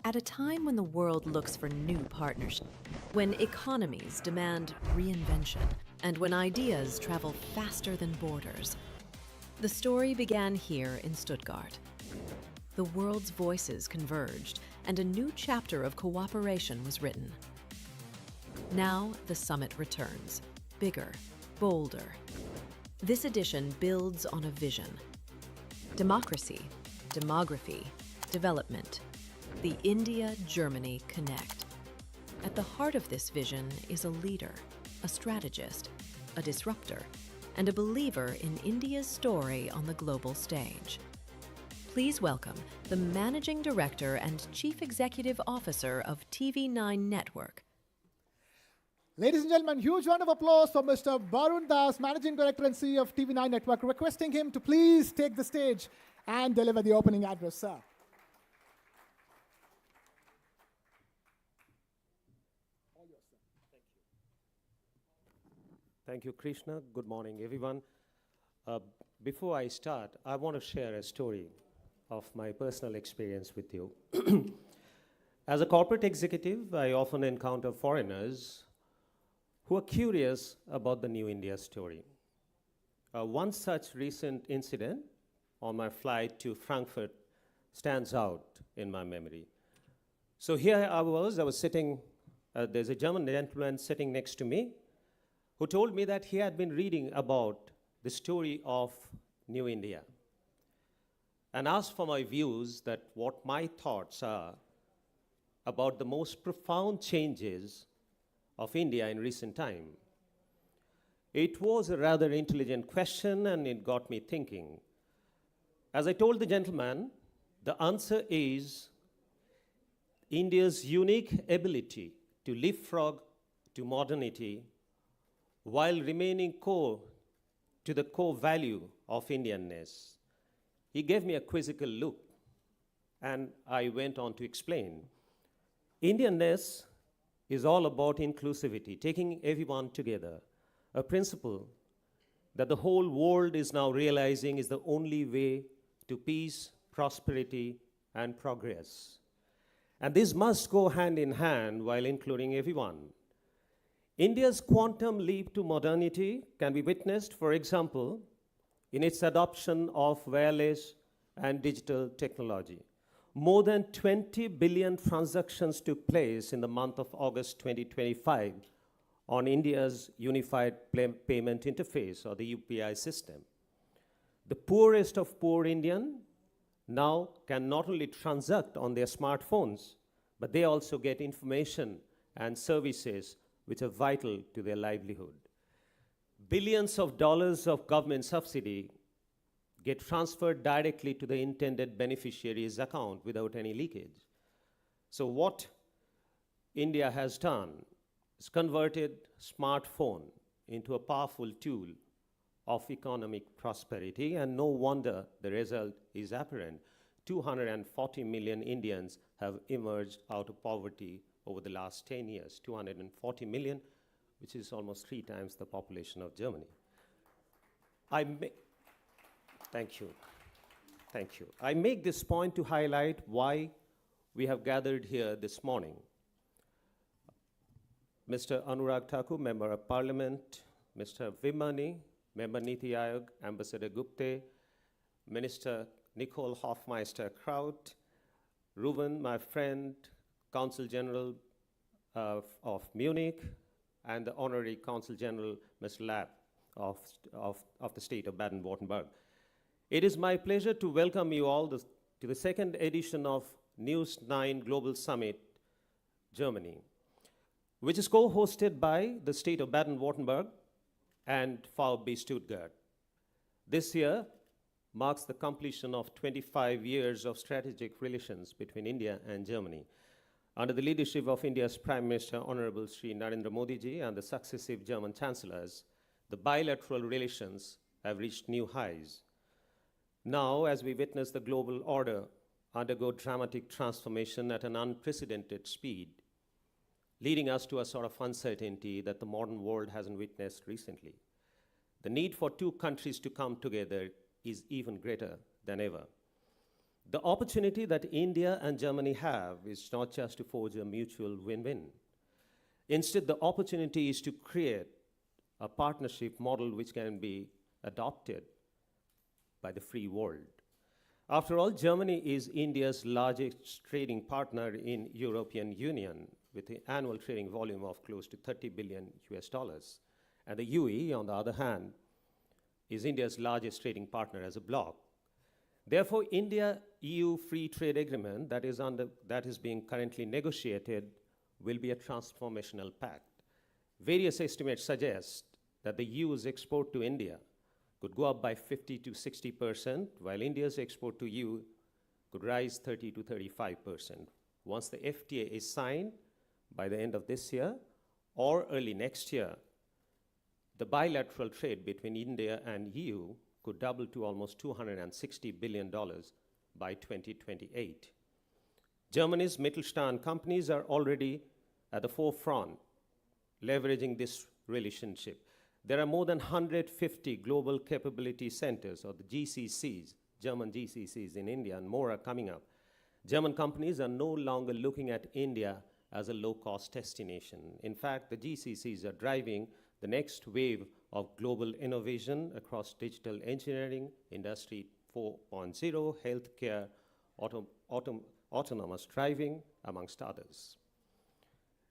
At a time when the world looks for new partnerships, when economies demand reinvention, and when ideas travel faster than borders, the story began here in Stuttgart. The world's voices converged, and a new chapter of cooperation was written. Now the summit returns, bigger, bolder. This edition builds on a vision. Democracy, demography, development. The India-Germany Connect. At the heart of this vision is a leader, a strategist, a disruptor, and a believer in India's story on the global stage. Please welcome the Managing Director and Chief Executive Officer of TV9 Network. Ladies and gentlemen, huge round of applause for Mr. Barun Das, Managing Director and CEO of TV9 Network, requesting him to please take the stage and deliver the opening address, sir. Thank you, Krishna. Good morning, everyone. Before I start, I want to share a story of my personal experience with you. As a corporate executive, I often encounter foreigners who are curious about the New India story. One such recent incident on my flight to Frankfurt stands out in my memory. So here I was sitting, there's a German gentleman sitting next to me who told me that he had been reading about the story of New India and asked for my views, that what my thoughts are about the most profound changes of India in recent time. It was a rather intelligent question, and it got me thinking. As I told the gentleman, the answer is India's unique ability to leapfrog to modernity while remaining core to the core value of Indianness. He gave me a quizzical look, and I went on to explain. Indianness is all about inclusivity, taking everyone together, a principle that the whole world is now realizing is the only way to peace, prosperity, and progress. And this must go hand in hand while including everyone. India's quantum leap to modernity can be witnessed, for example, in its adoption of wireless and digital technology. More than 20 billion transactions took place in the month of August 2025 on India's Unified Payment Interface, or the UPI system. The poorest of poor Indian now can not only transact on their smartphones, but they also get information and services which are vital to their livelihood. Billions of dollars of government subsidy get transferred directly to the intended beneficiary's account without any leakage. So what India has done is converted smartphone into a powerful tool of economic prosperity, and no wonder the result is apparent. 240 million Indians have emerged out of poverty over the last 10 years, 240 million, which is almost 3 times the population of Germany. Thank you. Thank you. I make this point to highlight why we have gathered here this morning. Mr. Anurag Thakur, Member of Parliament, Mr. Vimani, Member Niti Aayog, Ambassador Gupte, Minister Nicole Hofmeister-Kraut, Ruben, my friend, Consul General of Munich, and the Honorary Consul General, Mr. Lapp of the state of Baden-Württemberg. It is my pleasure to welcome you all to the second edition of News9 Global Summit, Germany, which is co-hosted by the state of Baden-Württemberg and VfB Stuttgart. This year marks the completion of 25 years of strategic relations between India and Germany. Under the leadership of India's Prime Minister, Honorable Shri Narendra Modi ji, and the successive German chancellors, the bilateral relations have reached new highs. Now, as we witness the global order undergo dramatic transformation at an unprecedented speed, leading us to a sort of uncertainty that the modern world hasn't witnessed recently, the need for two countries to come together is even greater than ever. The opportunity that India and Germany have is not just to forge a mutual win-win. Instead, the opportunity is to create a partnership model which can be adopted by the free world. After all, Germany is India's largest trading partner in European Union with an annual trading volume of close to 30 billion US dollars. And the UAE, on the other hand, is India's largest trading partner as a bloc. Therefore, India-EU free trade agreement that is being currently negotiated will be a transformational pact. Various estimates suggest that the EU's export to India could go up by 50 to 60%, while India's export to EU could rise 30 to 35%. Once the FTA is signed by the end of this year or early next year, the bilateral trade between India and EU could double to almost $260 billion by 2028. Germany's Mittelstand companies are already at the forefront, leveraging this relationship. There are more than 150 global capability centers, or the GCCs, German GCCs in India, and more are coming up. German companies are no longer looking at India as a low-cost destination. In fact, the GCCs are driving the next wave of global innovation across digital engineering, Industry 4.0, healthcare, autonomous driving, amongst others.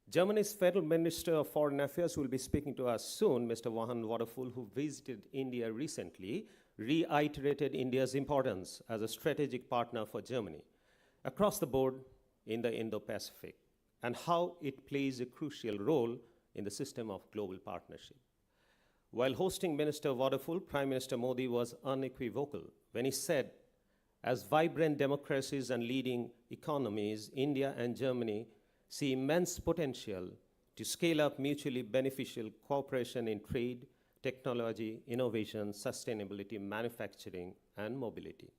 Germany's Federal Minister of Foreign Affairs, who will be speaking to us soon, Mr. Waderful, who visited India recently, reiterated India's importance as a strategic partner for Germany across the board in the Indo-Pacific, and how it plays a crucial role in the system of global partnership. While hosting Minister Waderful, Prime Minister Modi was unequivocal when he said, as vibrant democracies and leading economies, India and Germany see immense potential to scale up mutually beneficial cooperation in trade, technology, innovation, sustainability, manufacturing, and mobility.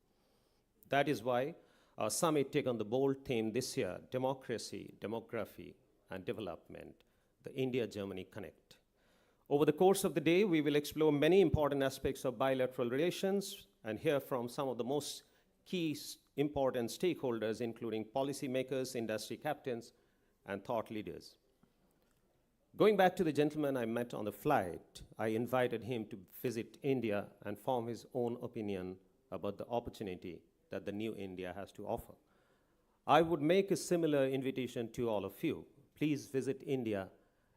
That is why our summit took on the bold theme this year, democracy, demography, and development, the India-Germany Connect. Over the course of the day, we will explore many important aspects of bilateral relations and hear from some of the most key important stakeholders, including policymakers, industry captains, and thought leaders. Going back to the gentleman I met on the flight, I invited him to visit India and form his own opinion about the opportunity that the new India has to offer. I would make a similar invitation to all of you. Please visit India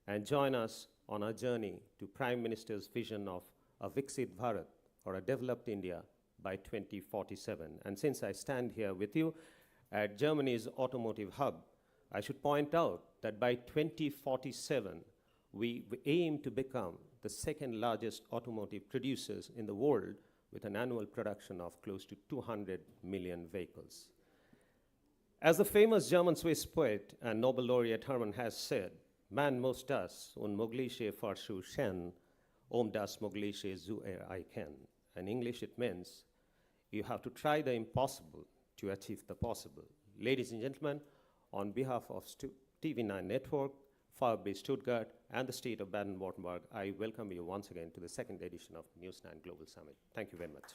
and join us on our journey to Prime Minister's vision of a Viksit Bharat, or a developed India, by 2047. And since I stand here with you at Germany's automotive hub, I should point out that by 2047, we aim to become the second largest automotive producers in the world with an annual production of close to 200 million vehicles. As the famous German-Swiss poet and Nobel laureate Hermann Hesse said, man muss das Unmögliche versuchen, das Mögliche zu erreichen. In English, it means you have to try the impossible to achieve the possible. Ladies and gentlemen, on behalf of TV9 Network, Firebase Stuttgart, and the state of Baden-Württemberg, I welcome you once again to the second edition of News9 Global Summit. Thank you very much.